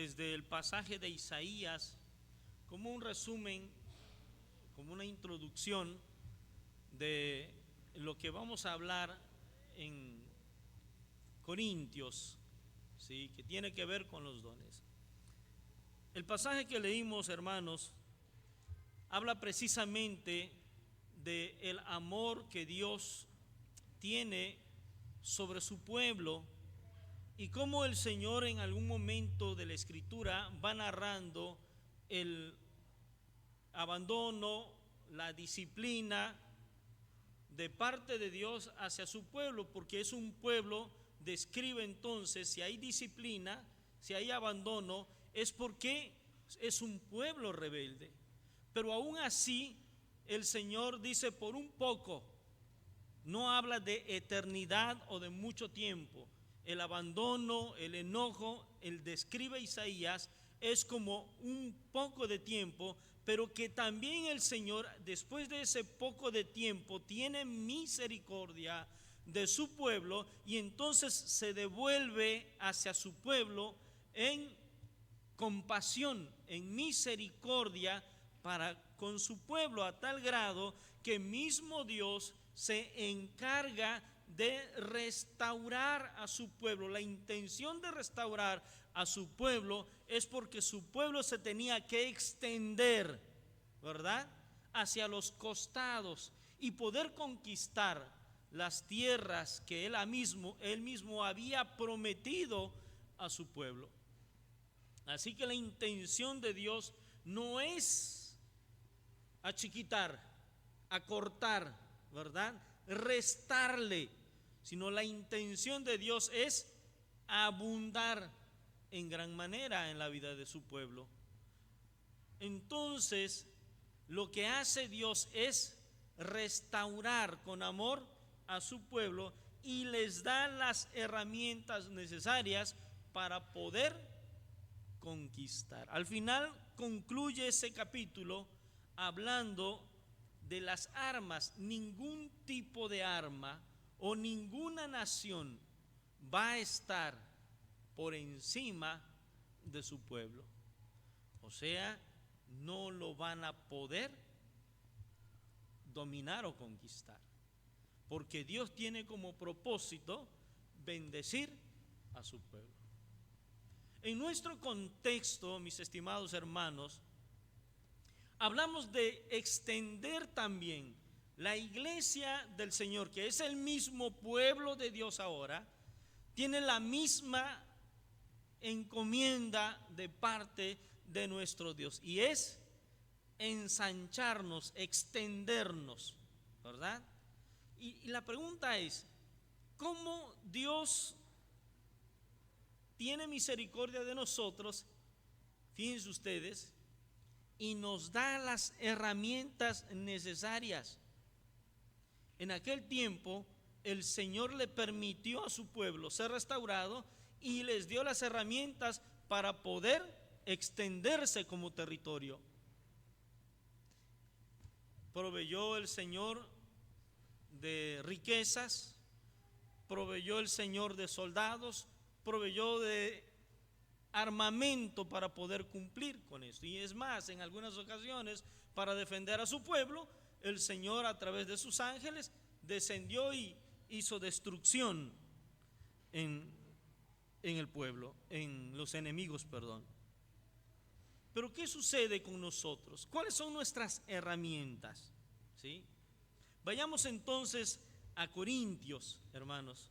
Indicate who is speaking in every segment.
Speaker 1: desde el pasaje de Isaías como un resumen, como una introducción de lo que vamos a hablar en Corintios, ¿sí?, que tiene que ver con los dones. El pasaje que leímos, hermanos, habla precisamente del amor que Dios tiene sobre su pueblo y cómo el Señor en algún momento de la Escritura va narrando el abandono, la disciplina de parte de Dios hacia su pueblo, porque es un pueblo. Describe entonces, si hay disciplina, si hay abandono, es porque es un pueblo rebelde. Pero aún así, el Señor dice por un poco, no habla de eternidad o de mucho tiempo. El abandono, el enojo, el describe Isaías, es como un poco de tiempo, pero que también el Señor, después de ese poco de tiempo, tiene misericordia de su pueblo y entonces se devuelve hacia su pueblo en compasión, en misericordia para con su pueblo, a tal grado que mismo Dios se encarga de restaurar a su pueblo. La intención de restaurar a su pueblo es porque su pueblo se tenía que extender, ¿verdad?, hacia los costados y poder conquistar las tierras que él mismo había prometido a su pueblo. Así que la intención de Dios no es achiquitar, acortar, ¿verdad?, restarle, sino la intención de Dios es abundar en gran manera en la vida de su pueblo. Entonces, lo que hace Dios es restaurar con amor a su pueblo y les da las herramientas necesarias para poder conquistar. Al final concluye ese capítulo hablando de las armas. Ningún tipo de arma o ninguna nación va a estar por encima de su pueblo. O sea, no lo van a poder dominar o conquistar, porque Dios tiene como propósito bendecir a su pueblo. En nuestro contexto, mis estimados hermanos, hablamos de extender también la iglesia del Señor, que es el mismo pueblo de Dios ahora, tiene la misma encomienda de parte de nuestro Dios, y es ensancharnos, extendernos, ¿verdad? Y la pregunta es, ¿cómo Dios tiene misericordia de nosotros? Fíjense ustedes, y nos da las herramientas necesarias. En aquel tiempo el Señor le permitió a su pueblo ser restaurado y les dio las herramientas para poder extenderse como territorio. Proveyó el Señor de riquezas, proveyó el Señor de soldados, proveyó de armamento para poder cumplir con esto. Y es más, en algunas ocasiones, para defender a su pueblo, el Señor a través de sus ángeles descendió y hizo destrucción en el pueblo, en los enemigos, perdón. Pero ¿qué sucede con nosotros? ¿Cuáles son nuestras herramientas? ¿Sí? Vayamos entonces a Corintios, hermanos.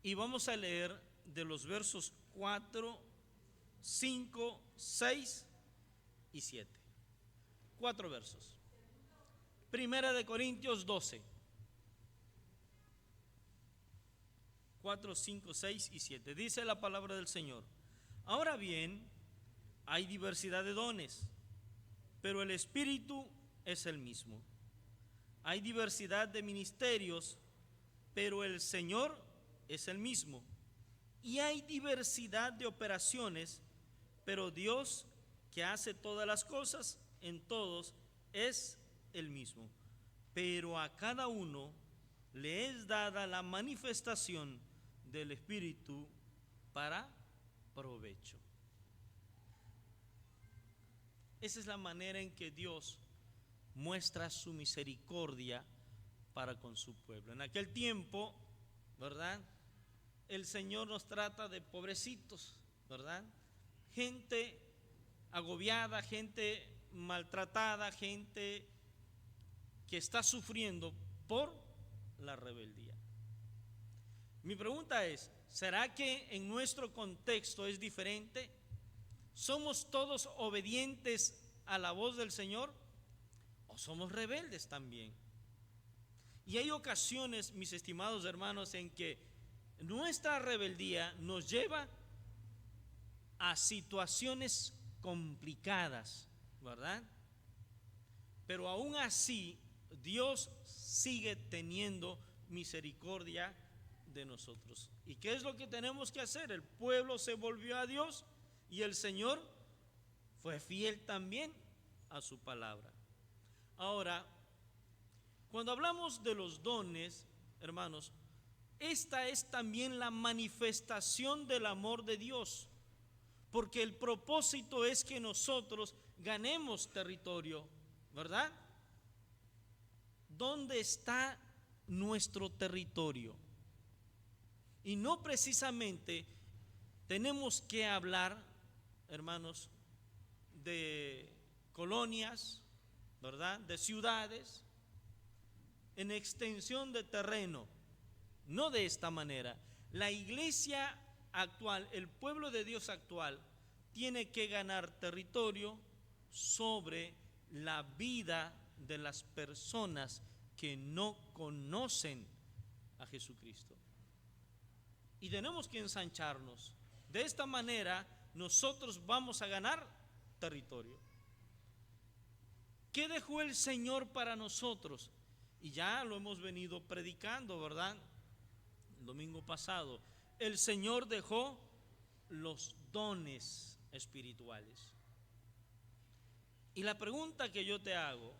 Speaker 1: Y vamos a leer de los versos 4, 5, 6 y 7. 4 versos. Primera de Corintios 12. 4, 5, 6 y 7. Dice la palabra del Señor: ahora bien, hay diversidad de dones, pero el Espíritu es el mismo. Hay diversidad de ministerios, pero el Señor es el mismo. Y hay diversidad de operaciones, pero Dios que hace todas las cosas en todos, es el mismo, pero a cada uno le es dada la manifestación del Espíritu para provecho. Esa es la manera en que Dios muestra su misericordia para con su pueblo. En aquel tiempo, ¿verdad?, el Señor nos trata de pobrecitos, ¿verdad? Gente agobiada, gente maltratada, gente que está sufriendo por la rebeldía. Mi pregunta es, ¿será que en nuestro contexto es diferente? ¿Somos todos obedientes a la voz del Señor o somos rebeldes también? Y hay ocasiones, mis estimados hermanos, en que nuestra rebeldía nos lleva a situaciones complicadas, ¿verdad? Pero aún así, Dios sigue teniendo misericordia de nosotros. ¿Y qué es lo que tenemos que hacer? El pueblo se volvió a Dios y el Señor fue fiel también a su palabra. Ahora, cuando hablamos de los dones, hermanos, esta es también la manifestación del amor de Dios, porque el propósito es que nosotros ganemos territorio, ¿verdad? ¿Dónde está nuestro territorio? Y no precisamente tenemos que hablar, hermanos, de colonias, ¿verdad?, de ciudades, en extensión de terreno. No de esta manera. La iglesia actual, el pueblo de Dios actual, tiene que ganar territorio sobre la vida de las personas que no conocen a Jesucristo. Y tenemos que ensancharnos. De esta manera nosotros vamos a ganar territorio. ¿Qué dejó el Señor para nosotros? Y ya lo hemos venido predicando, ¿verdad? El domingo pasado, el Señor dejó los dones espirituales. Y la pregunta que yo te hago,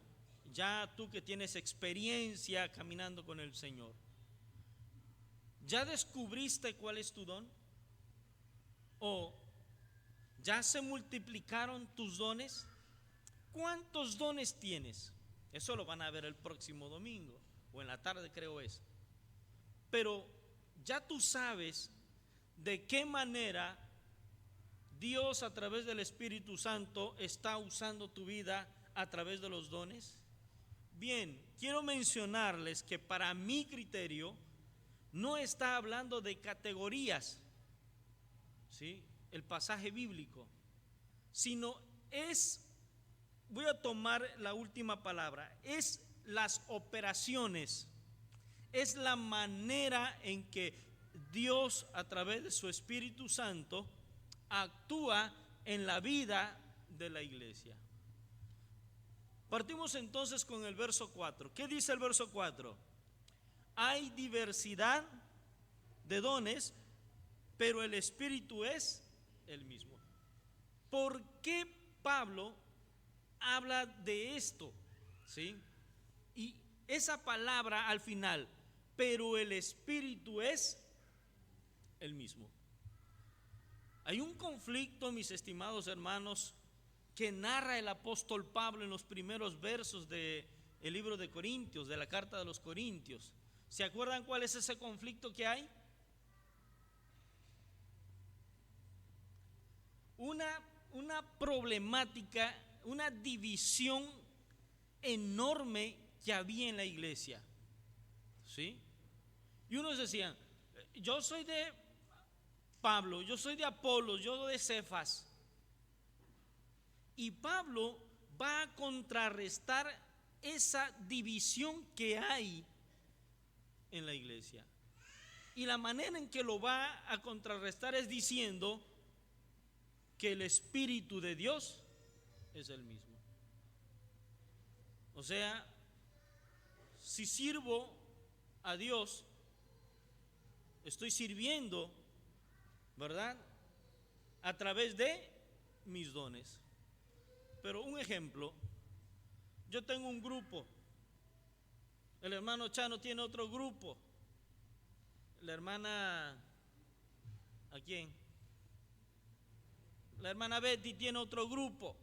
Speaker 1: ya tú que tienes experiencia caminando con el Señor, ¿ya descubriste cuál es tu don? ¿O ya se multiplicaron tus dones? ¿Cuántos dones tienes? Eso lo van a ver el próximo domingo, o en la tarde creo es. Pero ya tú sabes de qué manera Dios a través del Espíritu Santo está usando tu vida a través de los dones. Bien, quiero mencionarles que para mi criterio no está hablando de categorías, ¿sí?, el pasaje bíblico, sino voy a tomar la última palabra, es las operaciones, es la manera en que Dios a través de su Espíritu Santo actúa en la vida de la iglesia. Partimos entonces con el verso 4. ¿Qué dice el verso 4? Hay diversidad de dones, pero el Espíritu es el mismo. ¿Por qué Pablo habla de esto? ¿Sí? Y esa palabra al final, pero el Espíritu es el mismo. Hay un conflicto, mis estimados hermanos, que narra el apóstol Pablo en los primeros versos del libro de Corintios, de la carta de los Corintios. ¿Se acuerdan cuál es ese conflicto que hay? Una problemática, una división enorme que había en la iglesia, ¿sí? Y unos decían, yo soy de Pablo, yo soy de Apolos, yo de Cefas. Y Pablo va a contrarrestar esa división que hay en la iglesia. Y la manera en que lo va a contrarrestar es diciendo que el Espíritu de Dios es el mismo. O sea, si sirvo a Dios, estoy sirviendo, ¿verdad?, a través de mis dones. pero un ejemplo. Yo tengo un grupo, el hermano Chano tiene otro grupo, la hermana, ¿a quién? La hermana Betty tiene otro grupo.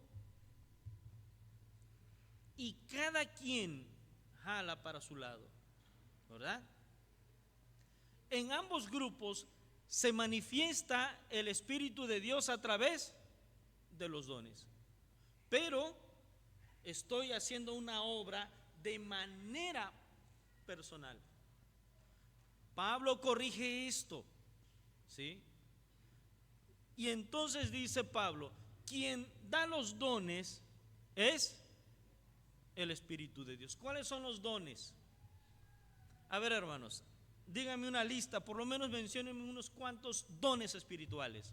Speaker 1: Y cada quien jala para su lado, ¿verdad? En ambos grupos se manifiesta el Espíritu de Dios a través de los dones. Pero estoy haciendo una obra de manera personal. Pablo corrige esto, ¿sí? Y entonces dice Pablo, quien da los dones es el Espíritu de Dios. ¿Cuáles son los dones? A ver, hermanos, díganme una lista, por lo menos menciónenme unos cuantos dones espirituales.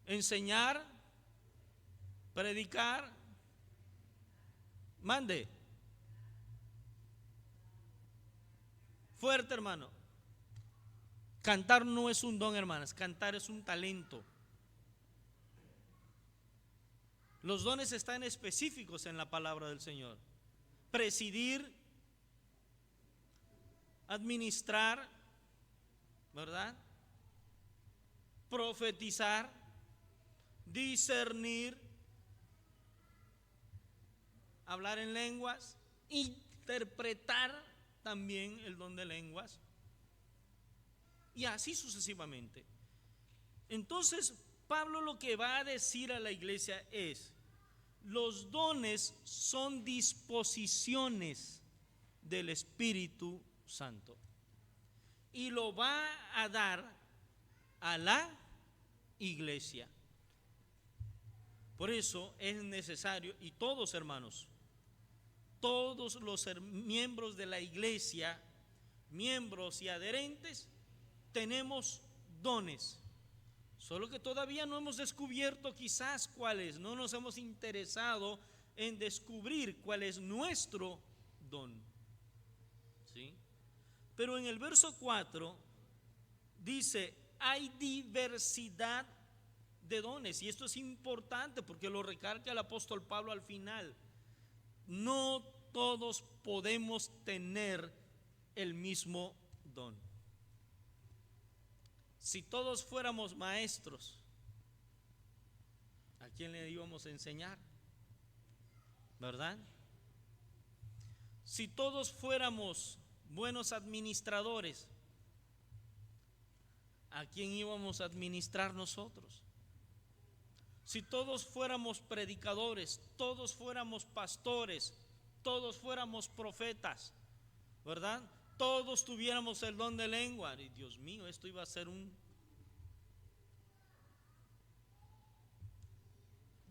Speaker 1: Enseñar, predicar, mande. Fuerte, hermano. Cantar no es un don, hermanas, cantar es un talento. Los dones están específicos en la palabra del Señor. Presidir, administrar, ¿verdad? Profetizar, discernir, hablar en lenguas, interpretar también el don de lenguas, y así sucesivamente. Entonces, Pablo lo que va a decir a la iglesia es: los dones son disposiciones del Espíritu Santo y lo va a dar a la iglesia. Por eso es necesario, y todos, hermanos, todos los miembros de la iglesia, miembros y adherentes, tenemos dones. Solo que todavía no hemos descubierto quizás cuáles, no nos hemos interesado en descubrir cuál es nuestro don, ¿sí? Pero en el verso 4 dice, hay diversidad de dones, y esto es importante porque lo recalca el apóstol Pablo al final. No todos podemos tener el mismo don. Si todos fuéramos maestros, ¿a quién le íbamos a enseñar? ¿Verdad? Si todos fuéramos buenos administradores, ¿a quién íbamos a administrar nosotros? Si todos fuéramos predicadores, todos fuéramos pastores, todos fuéramos profetas, ¿verdad? Todos tuviéramos el don de lengua, y Dios mío, esto iba a ser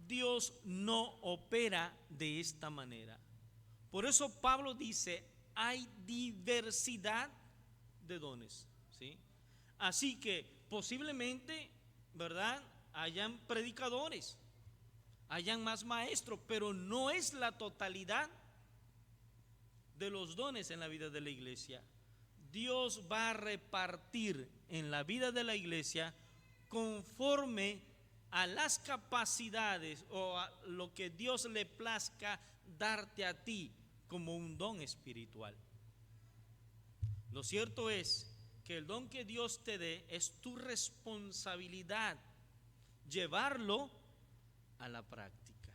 Speaker 1: Dios no opera de esta manera. Por eso Pablo dice, hay diversidad de dones, ¿sí? Así que posiblemente, ¿verdad?, hayan predicadores, hayan más maestros, pero no es la totalidad de los dones en la vida de la iglesia. Dios va a repartir en la vida de la iglesia conforme a las capacidades o a lo que Dios le plazca darte a ti como un don espiritual. Lo cierto es que el don que Dios te dé es tu responsabilidad llevarlo a la práctica.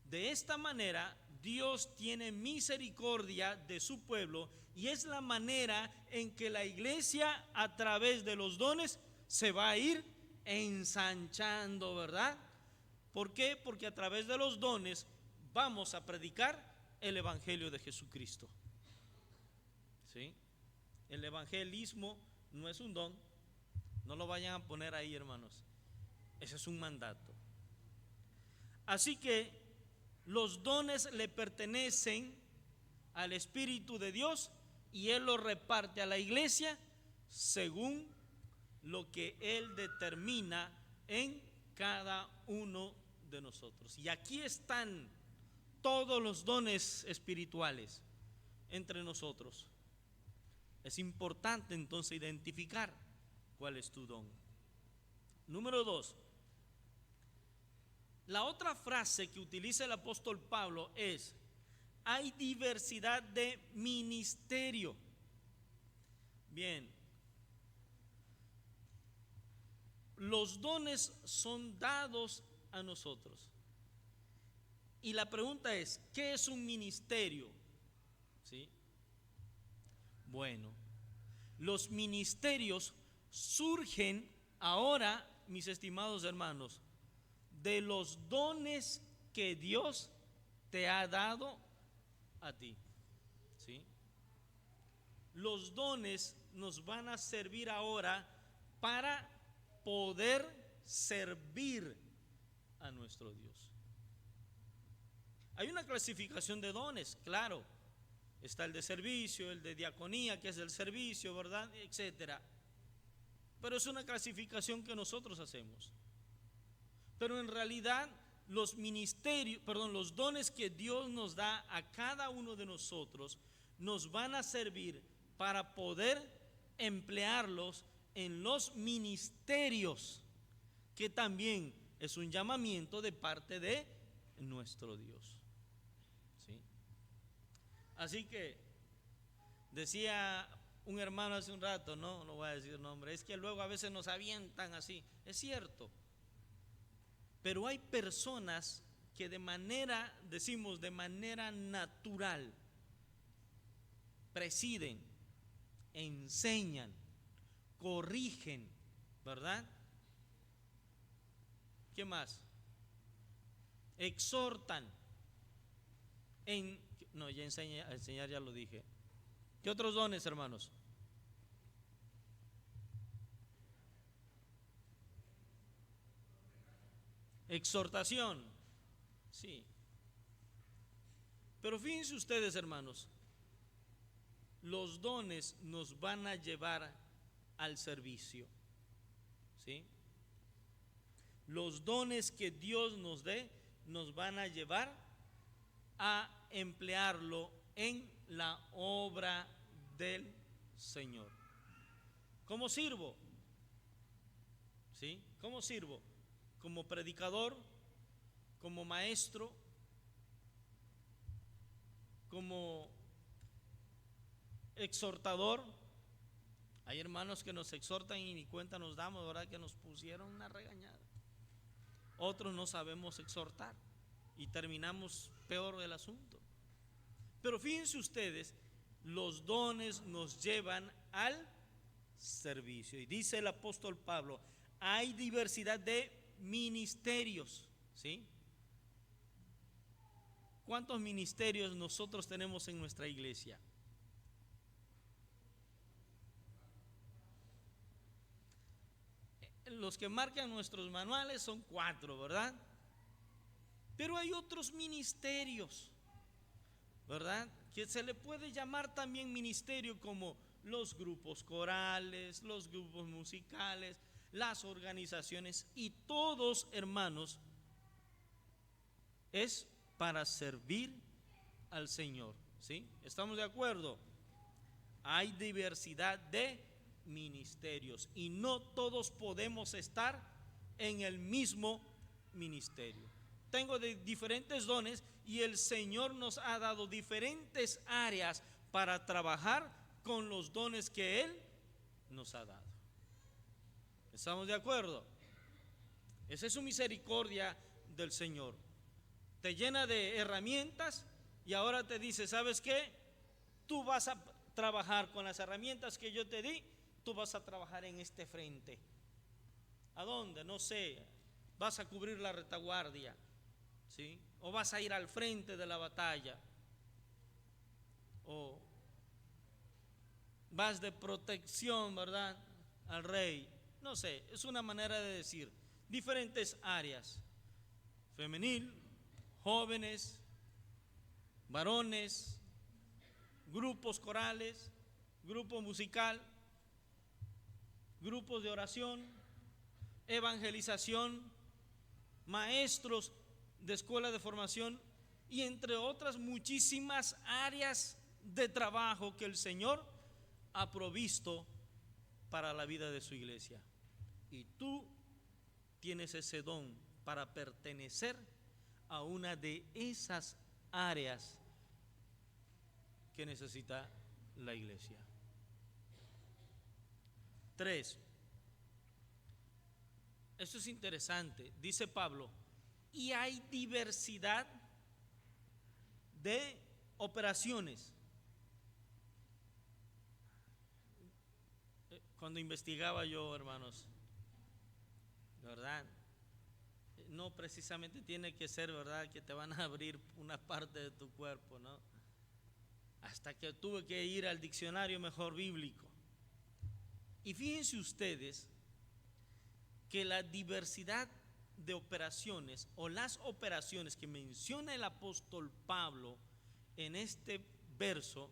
Speaker 1: De esta manera Dios tiene misericordia de su pueblo, y es la manera en que la iglesia a través de los dones se va a ir ensanchando, ¿verdad? ¿Por qué? Porque a través de los dones vamos a predicar el evangelio de Jesucristo, ¿sí? El evangelismo no es un don, no lo vayan a poner ahí, hermanos. Ese es un mandato. Así que los dones le pertenecen al Espíritu de Dios y Él los reparte a la iglesia según lo que Él determina en cada uno de nosotros. Y aquí están todos los dones espirituales entre nosotros. Es importante entonces identificar cuál es tu don. Número 2, La otra frase que utiliza el apóstol Pablo es: hay diversidad de ministerio. Bien, los dones son dados a nosotros. Y la pregunta es, ¿qué es un ministerio? ¿Sí? Bueno, los ministerios surgen ahora, mis estimados hermanos, de los dones que Dios te ha dado a ti. ¿Sí? Los dones nos van a servir ahora para poder servir a nuestro Dios. Hay una clasificación de dones, claro. Está el de servicio, el de diaconía, que es el servicio, ¿verdad? Etcétera. Pero es una clasificación que nosotros hacemos. Pero en realidad los ministerios, los dones que Dios nos da a cada uno de nosotros nos van a servir para poder emplearlos en los ministerios, que también es un llamamiento de parte de nuestro Dios. ¿Sí? Así que decía un hermano hace un rato, no voy a decir nombre, es que luego a veces nos avientan así. Es cierto, pero hay personas que de manera natural presiden, enseñan, corrigen, ¿verdad? ¿Qué más? Exhortan. Ya enseñar ya lo dije. ¿Qué otros dones, hermanos? Exhortación. Sí. Pero fíjense ustedes, hermanos, los dones nos van a llevar al servicio. ¿Sí? Los dones que Dios nos dé nos van a llevar a emplearlo en la obra del Señor. ¿Cómo sirvo? ¿Sí? ¿Cómo sirvo? Como predicador, como maestro, como exhortador. Hay hermanos que nos exhortan y ni cuenta nos damos, ¿verdad? Que nos pusieron una regañada. Otros no sabemos exhortar y terminamos peor del asunto. Pero fíjense ustedes, los dones nos llevan al servicio. Y dice el apóstol Pablo, hay diversidad de ministerios. ¿Sí? ¿Cuántos ministerios nosotros tenemos en nuestra iglesia? Los que marcan nuestros manuales son 4, ¿verdad? Pero hay otros ministerios, ¿verdad? Que se le puede llamar también ministerio, como los grupos corales, los grupos musicales, las organizaciones, y todos, hermanos, es para servir al Señor. ¿Sí? ¿Estamos de acuerdo? Hay diversidad de ministerios y no todos podemos estar en el mismo ministerio. Tengo de diferentes dones y el Señor nos ha dado diferentes áreas para trabajar con los dones que Él nos ha dado. ¿Estamos de acuerdo? Esa es su misericordia del Señor. Te llena de herramientas y ahora te dice, ¿sabes qué? Tú vas a trabajar con las herramientas que yo te di, tú vas a trabajar en este frente. ¿A dónde? No sé. Vas a cubrir la retaguardia, ¿sí? O vas a ir al frente de la batalla, o vas de protección, ¿verdad?, al rey. No sé, es una manera de decir. Diferentes áreas: femenil, jóvenes, varones, grupos corales, grupo musical, grupos de oración, evangelización, maestros de escuela de formación y entre otras muchísimas áreas de trabajo que el Señor ha provisto para la vida de su iglesia. Y tú tienes ese don para pertenecer a una de esas áreas que necesita la iglesia. 3. Esto es interesante, dice Pablo, y hay diversidad de operaciones. Cuando investigaba yo, hermanos, ¿verdad? No precisamente tiene que ser, ¿verdad?, que te van a abrir una parte de tu cuerpo, ¿no? Hasta que tuve que ir al diccionario mejor bíblico. Y fíjense ustedes que la diversidad de operaciones o las operaciones que menciona el apóstol Pablo en este verso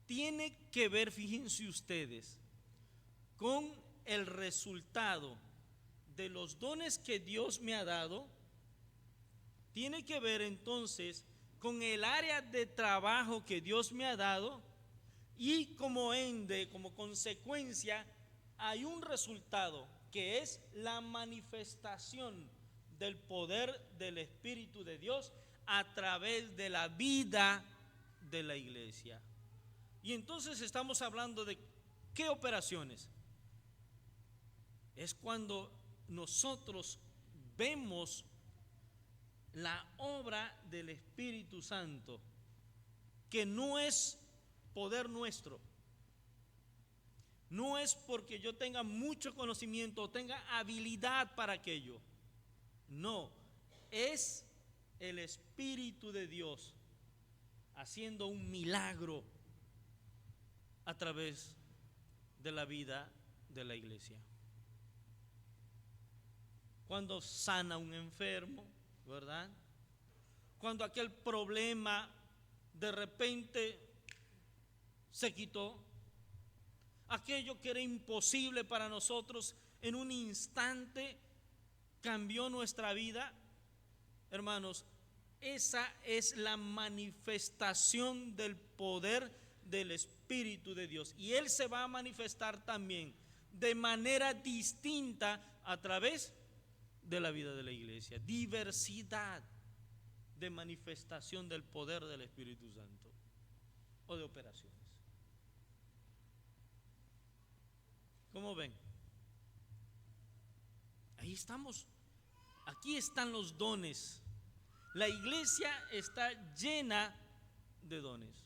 Speaker 1: tiene que ver, fíjense ustedes, con el resultado de los dones que Dios me ha dado. Tiene que ver entonces con el área de trabajo que Dios me ha dado, y como consecuencia hay un resultado que es la manifestación del poder del Espíritu de Dios a través de la vida de la iglesia. Y entonces estamos hablando de ¿qué operaciones? Es cuando nosotros vemos la obra del Espíritu Santo, que no es poder nuestro, no es porque yo tenga mucho conocimiento o tenga habilidad para aquello, no, es el Espíritu de Dios haciendo un milagro a través de la vida de la iglesia. Cuando sana un enfermo, ¿verdad? Cuando aquel problema de repente se quitó, aquello que era imposible para nosotros en un instante cambió nuestra vida. Hermanos, esa es la manifestación del poder del Espíritu de Dios, y Él se va a manifestar también de manera distinta a través de la vida de la iglesia. Diversidad de manifestación del poder del Espíritu Santo o de operaciones. ¿Cómo ven? Ahí estamos. Aquí están los dones. La iglesia está llena de dones.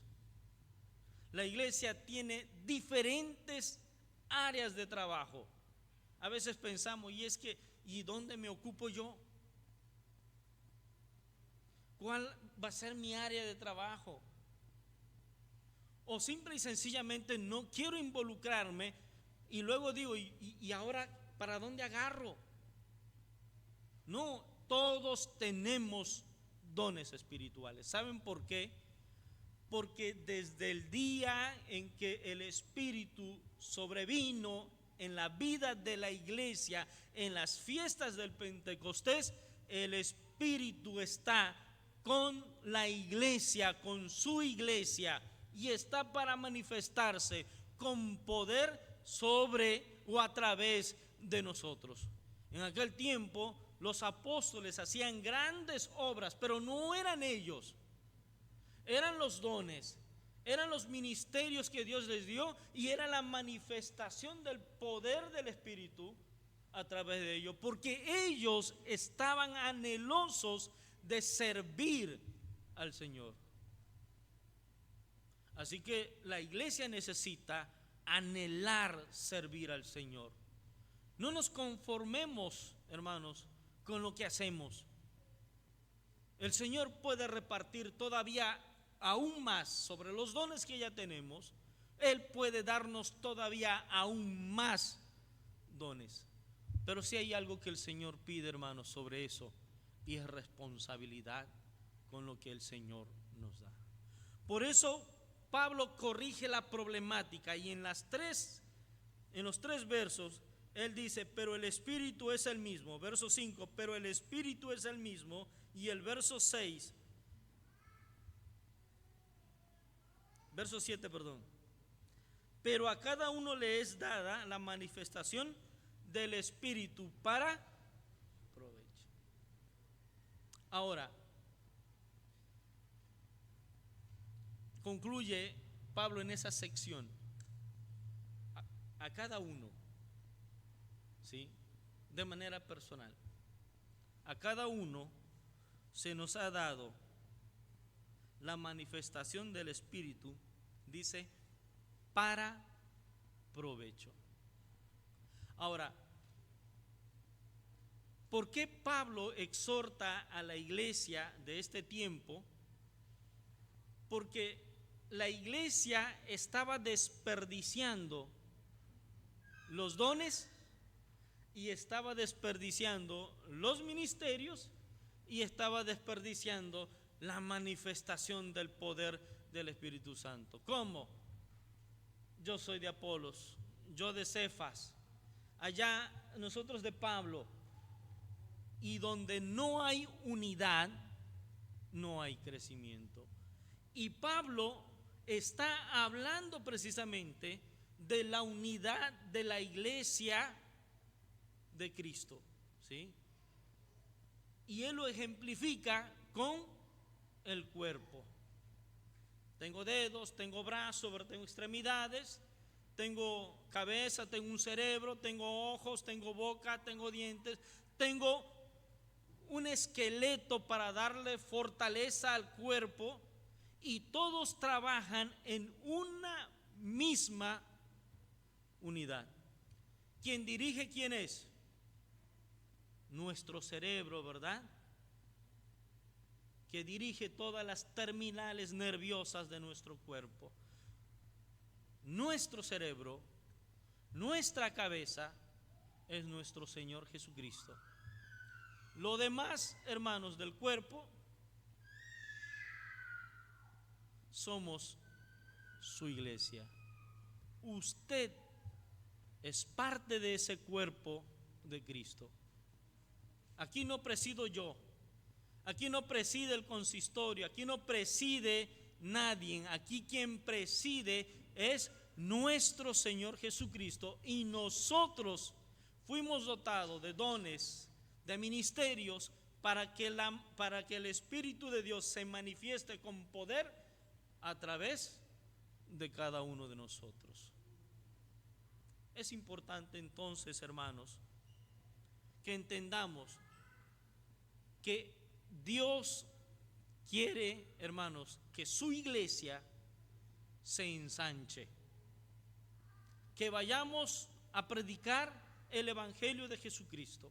Speaker 1: La iglesia tiene diferentes áreas de trabajo. A veces pensamos, ¿y dónde me ocupo yo? ¿Cuál va a ser mi área de trabajo? O simple y sencillamente no quiero involucrarme, y luego digo, ¿y ahora para dónde agarro? No, todos tenemos dones espirituales. ¿Saben por qué? Porque desde el día en que el Espíritu sobrevino en la vida de la iglesia, en las fiestas del Pentecostés, el Espíritu está con la iglesia, con su iglesia, y está para manifestarse con poder sobre o a través de nosotros. En aquel tiempo los apóstoles hacían grandes obras, pero no eran ellos, eran los dones, eran los ministerios que Dios les dio, y era la manifestación del poder del Espíritu a través de ellos, porque ellos estaban anhelosos de servir al Señor. Así que la iglesia necesita anhelar servir al Señor. No nos conformemos, hermanos, con lo que hacemos. El Señor puede repartir todavía aún más sobre los dones que ya tenemos. Él puede darnos todavía aún más dones. Pero si hay algo que el Señor pide, hermanos, sobre eso, y es responsabilidad con lo que el Señor nos da. Por eso Pablo corrige la problemática, y en los tres versos él dice, pero el Espíritu es el mismo. Verso 5, pero el Espíritu es el mismo. Y el verso 6, verso 7, perdón. Pero a cada uno le es dada la manifestación del Espíritu para provecho. Ahora, concluye Pablo en esa sección a cada uno, ¿sí? De manera personal. A cada uno se nos ha dado la manifestación del Espíritu, dice, para provecho. Ahora, ¿por qué Pablo exhorta a la iglesia de este tiempo? Porque la iglesia estaba desperdiciando los dones y estaba desperdiciando los ministerios y estaba desperdiciando la manifestación del poder del Espíritu Santo. ¿Cómo? Yo soy de Apolos, yo de Cefas, allá nosotros de Pablo. Y donde no hay unidad, no hay crecimiento. Y Pablo está hablando precisamente de la unidad de la iglesia de Cristo, ¿sí? Y él lo ejemplifica con el cuerpo. Tengo dedos, tengo brazos, tengo extremidades, tengo cabeza, tengo un cerebro, tengo ojos, tengo boca, tengo dientes, tengo un esqueleto para darle fortaleza al cuerpo, y todos trabajan en una misma unidad. ¿Quién dirige quién es? Nuestro cerebro, ¿verdad? Que dirige todas las terminales nerviosas de nuestro cuerpo. Nuestro cerebro, nuestra cabeza es nuestro Señor Jesucristo. Lo demás, hermanos del cuerpo, somos su iglesia. Usted es parte de ese cuerpo de Cristo. Aquí no presido yo, aquí no preside el consistorio, aquí no preside nadie. Aquí quien preside es nuestro Señor Jesucristo, y nosotros fuimos dotados de dones, de ministerios, para que el Espíritu de Dios se manifieste con poder a través de cada uno de nosotros. Es importante entonces, hermanos, que entendamos que Dios quiere, hermanos, que su iglesia se ensanche, que vayamos a predicar el Evangelio de Jesucristo,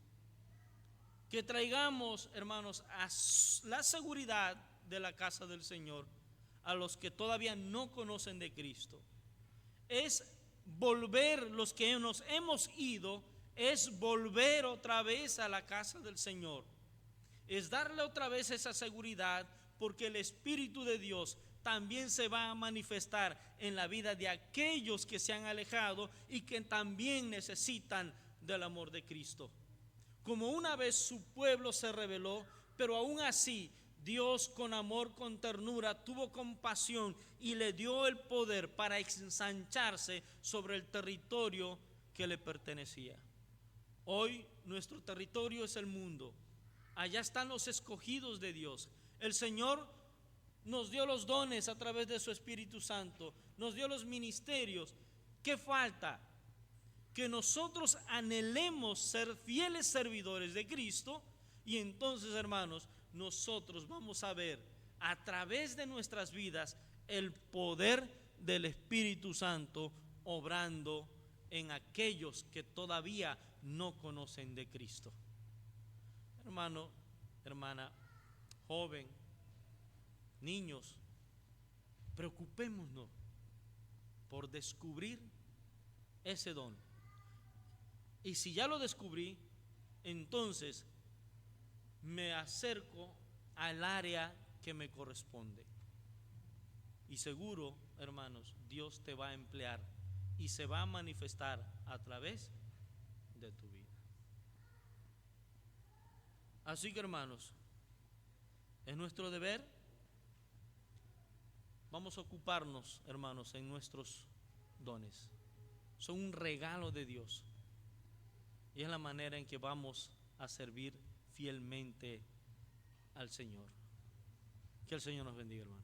Speaker 1: que traigamos, hermanos, a la seguridad de la casa del Señor a los que todavía no conocen de Cristo. Es volver, los que nos hemos ido, es volver otra vez a la casa del Señor, es darle otra vez esa seguridad, porque el Espíritu de Dios también se va a manifestar en la vida de aquellos que se han alejado y que también necesitan del amor de Cristo. Como una vez su pueblo se rebeló, pero aún así Dios, con amor, con ternura, tuvo compasión y le dio el poder para ensancharse sobre el territorio que le pertenecía. Hoy nuestro territorio es el mundo. Allá están los escogidos de Dios. El Señor nos dio los dones a través de su Espíritu Santo, nos dio los ministerios. ¿Qué falta? Que nosotros anhelemos ser fieles servidores de Cristo, y entonces, hermanos, nosotros vamos a ver a través de nuestras vidas el poder del Espíritu Santo obrando en aquellos que todavía no conocen de Cristo. Hermano, hermana, joven, niños, preocupémonos por descubrir ese don. Y si ya lo descubrí, entonces me acerco al área que me corresponde. Y seguro, hermanos, Dios te va a emplear y se va a manifestar a través de tu vida. Así que, hermanos, es nuestro deber. Vamos a ocuparnos, hermanos, en nuestros dones. Son un regalo de Dios. Y es la manera en que vamos a servir fielmente al Señor. Que el Señor nos bendiga, hermano.